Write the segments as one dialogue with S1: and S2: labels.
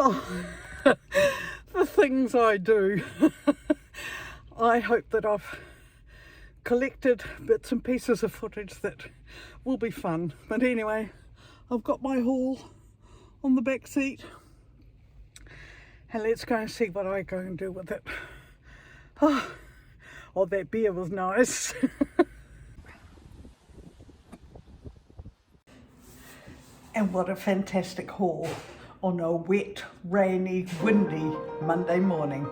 S1: Oh, the things I do. I hope that I've collected bits and pieces of footage that will be fun. But anyway, I've got my haul on the back seat. And let's go and see what I go and do with it. Oh, that beer was nice. And what a fantastic haul on a wet, rainy, windy Monday morning.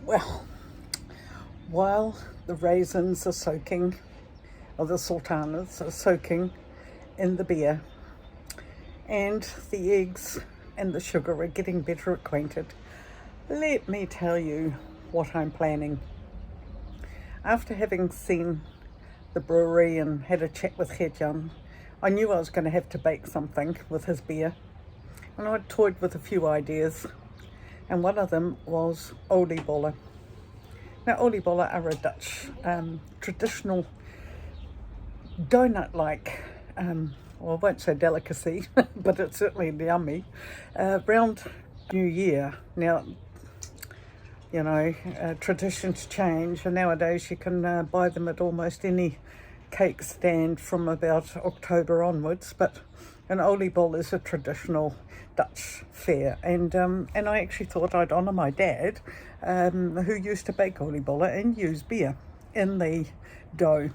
S1: Well, while the raisins are soaking, or the sultanas are soaking in the beer, and the eggs and the sugar are getting better acquainted, let me tell you what I'm planning. After having seen the brewery and had a chat with Geert Jan, I knew I was going to have to bake something with his beer, and I toyed with a few ideas. And one of them was oliebollen. Now, oliebollen are a Dutch traditional donut-like, well, I won't say delicacy, but it's certainly yummy, around New Year. Now, you know, traditions change, and nowadays you can buy them at almost any cake stand from about October onwards, but an oliebol is a traditional Dutch fare, and I actually thought I'd honour my dad, who used to bake oliebollen and use beer in the dough.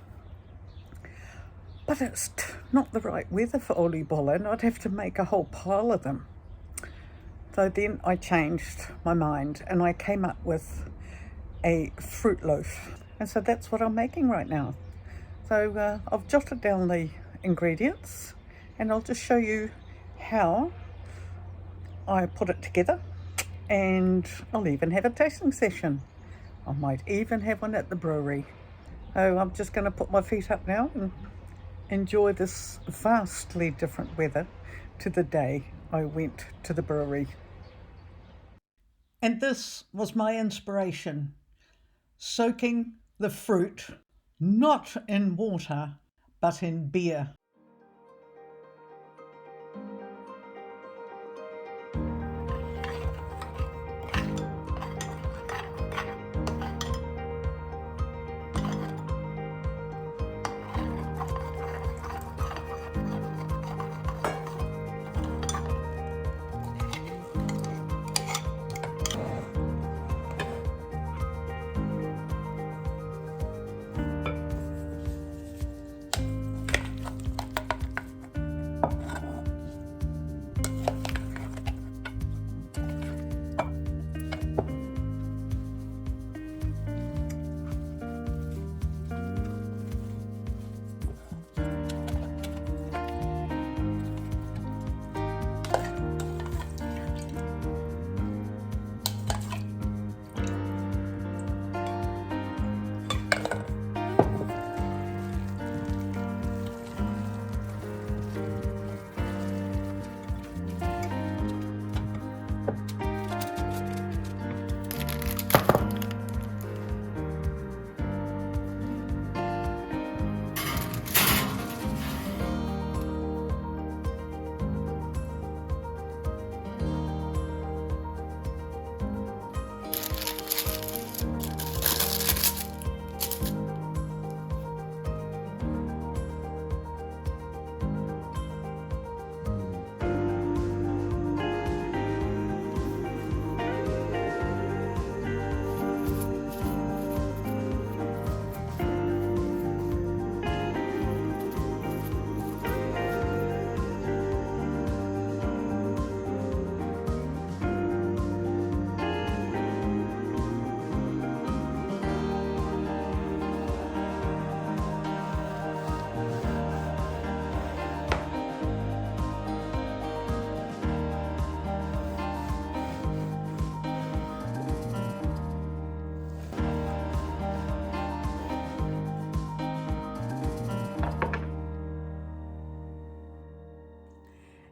S1: But it's not the right weather for oliebollen. I'd have to make a whole pile of them. So then I changed my mind and I came up with a fruit loaf, and so that's what I'm making right now. So I've jotted down the ingredients, and I'll just show you how I put it together, and I'll even have a tasting session. I might even have one at the brewery. So I'm just going to put my feet up now and enjoy this vastly different weather to the day I went to the brewery. And this was my inspiration: soaking the fruit, not in water, but in beer.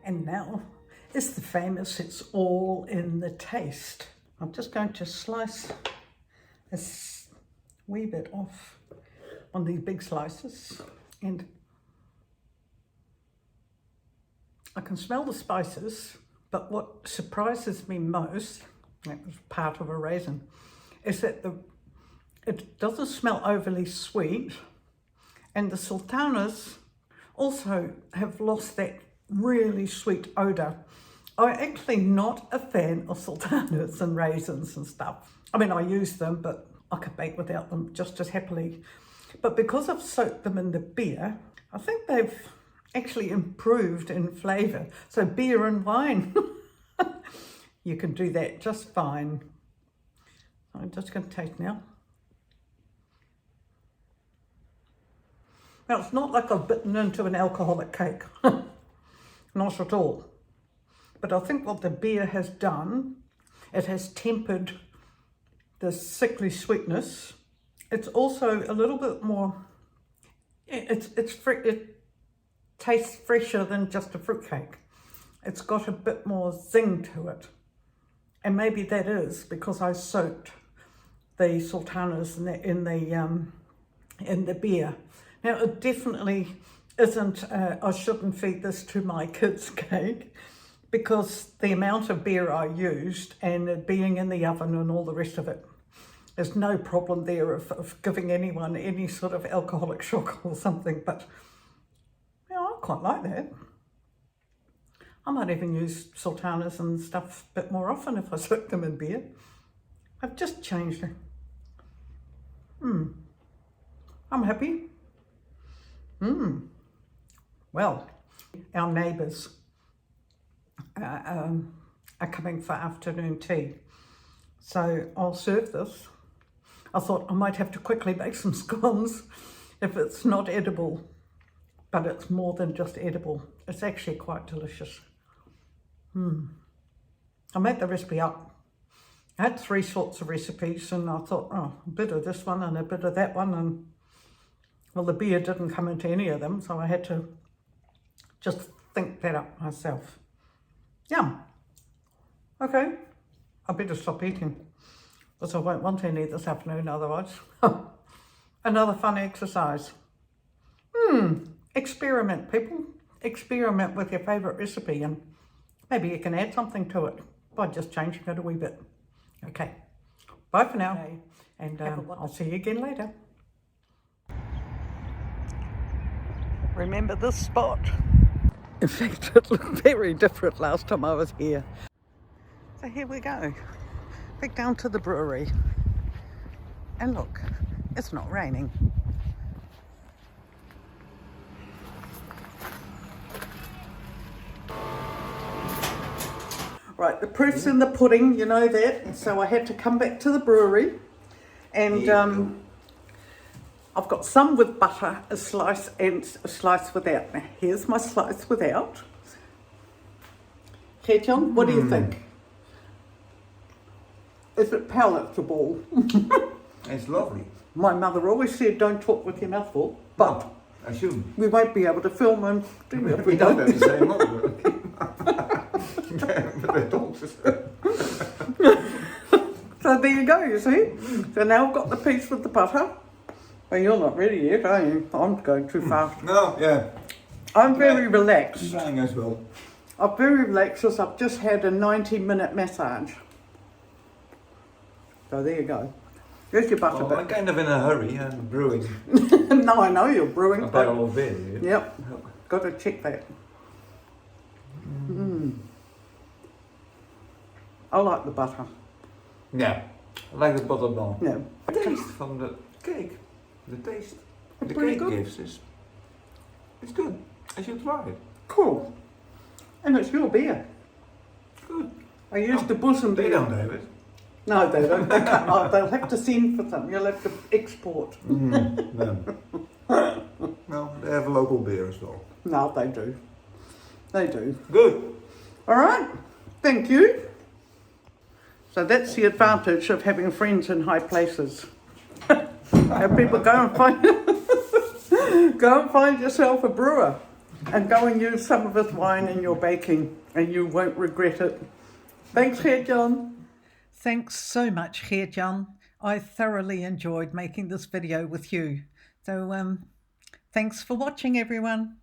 S1: And now is the famous, it's all in the taste. I'm just going to slice a wee bit off on these big slices, and I can smell the spices, but what surprises me most, that was part of a raisin, is that it doesn't smell overly sweet, and the sultanas also have lost that really sweet odour. I'm actually not a fan of sultanas and raisins and stuff. I mean, I use them, but I could bake without them just as happily. But because I've soaked them in the beer, I think they've actually improved in flavour. So beer and wine, you can do that just fine. I'm just going to taste now. Now, it's not like I've bitten into an alcoholic cake. Not at all. But I think what the beer has done, it has tempered the sickly sweetness. It's also a little bit more, it tastes fresher than just a fruitcake. It's got a bit more zing to it. And maybe that is because I soaked the sultanas in the beer. Now, it definitely isn't, I shouldn't feed this to my kids' cake, because the amount of beer I used and it being in the oven and all the rest of it, there's no problem there of giving anyone any sort of alcoholic shock or something. But yeah, I quite like that. I might even use sultanas and stuff a bit more often if I soak them in beer. I've just changed it. I'm happy. Well, our neighbours are coming for afternoon tea, so I'll serve this. I thought I might have to quickly make some scones if it's not edible, but it's more than just edible. It's actually quite delicious. I made the recipe up. I had 3 sorts of recipes, and I thought, oh, a bit of this one and a bit of that one, and well, the beer didn't come into any of them, so I had to just think that up myself. Yum. Okay, I better stop eating, because I won't want any this afternoon otherwise. Another fun exercise. Experiment, people. Experiment with your favourite recipe, and maybe you can add something to it by just changing it a wee bit. Okay, bye for now, and I'll see you again later. Remember this spot? In fact, it looked very different last time I was here. So here we go, back down to the brewery. And look, it's not raining. Right, the proof's in the pudding, you know that. So I had to come back to the brewery, and I've got some with butter, a slice, and a slice without. Now, here's my slice without. Geert Jan, what do you think? Is it palatable?
S2: It's lovely.
S1: My mother always said, don't talk with your mouth full, but
S2: I shouldn't.
S1: we won't be able to film and do it if
S2: We don't have the same mother. But they don't.
S1: So there you go, you see. So now I've got the piece with the butter. Well, you're not ready yet, are you? I'm going too fast.
S2: No, yeah.
S1: I'm very relaxed.
S2: Trying as well.
S1: I'm very relaxed because I've just had a 90-minute massage. So there you go. There's your butter bit.
S2: I'm kind of in a hurry. I'm brewing.
S1: No, I know you're brewing.
S2: A barrel of beer.
S1: Yep. Got to check that. I like the butter.
S2: Yeah. I like the butter ball.
S1: Yeah.
S2: The taste from the cake. The taste
S1: It's
S2: the
S1: pretty
S2: cake
S1: good.
S2: gives it's good. I should try it.
S1: Cool. And it's your beer.
S2: Good.
S1: I used the bosom
S2: They
S1: beer.
S2: don't have it.
S1: No, they don't. They can't. Oh, they'll have to send for some. You'll have to export.
S2: No. No, they have local beer as well.
S1: No, they do. They do.
S2: Good.
S1: All right. Thank you. So that's the advantage of having friends in high places. Have people go and find yourself a brewer. And go and use some of this wine in your baking and you won't regret it. Thanks, Geert Jan. Thanks so much, Geert Jan. I thoroughly enjoyed making this video with you. So thanks for watching, everyone.